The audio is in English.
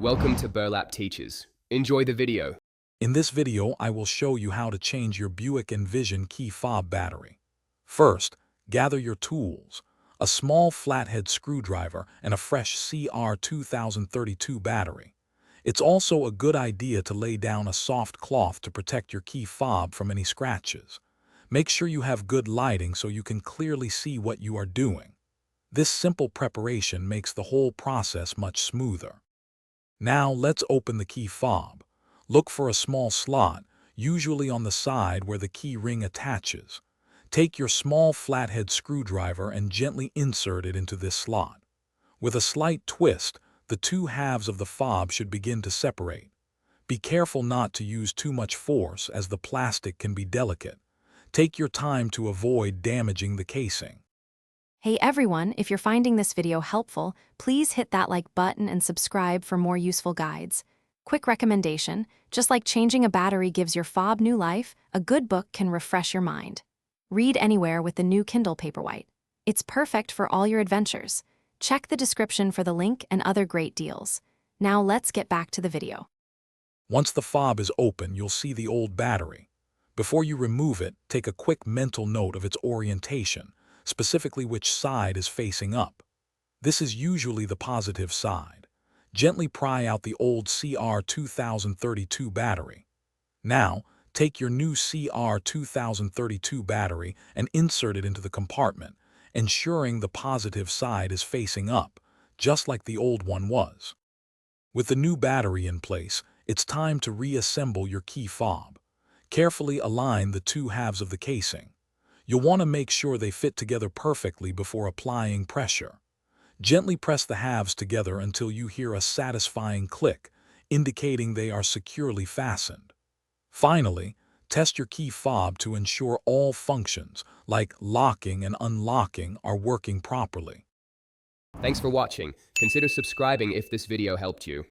Welcome to Burlap Teachers. Enjoy the video. In this video, I will show you how to change your Buick Envision key fob battery. First, gather your tools, a small flathead screwdriver and a fresh CR2032 battery. It's also a good idea to lay down a soft cloth to protect your key fob from any scratches. Make sure you have good lighting so you can clearly see what you are doing. This simple preparation makes the whole process much smoother. Now let's open the key fob. Look for a small slot, usually on the side where the key ring attaches. Take your small flathead screwdriver and gently insert it into this slot. With a slight twist, the two halves of the fob should begin to separate. Be careful not to use too much force as the plastic can be delicate. Take your time to avoid damaging the casing. Hey everyone, if you're finding this video helpful, please hit that like button and subscribe for more useful guides. Quick recommendation, just like changing a battery gives your fob new life, a good book can refresh your mind. Read anywhere with the new Kindle Paperwhite. It's perfect for all your adventures. Check the description for the link and other great deals. Now let's get back to the video. Once the fob is open, you'll see the old battery. Before you remove it, take a quick mental note of its orientation, specifically which side is facing up. This is usually the positive side. Gently pry out the old CR2032 battery. Now, take your new CR2032 battery and insert it into the compartment, ensuring the positive side is facing up, just like the old one was. With the new battery in place, it's time to reassemble your key fob. Carefully align the two halves of the casing. You'll want to make sure they fit together perfectly before applying pressure. Gently press the halves together until you hear a satisfying click, indicating they are securely fastened. Finally, test your key fob to ensure all functions, like locking and unlocking, are working properly. Thanks for watching. Consider subscribing if this video helped you.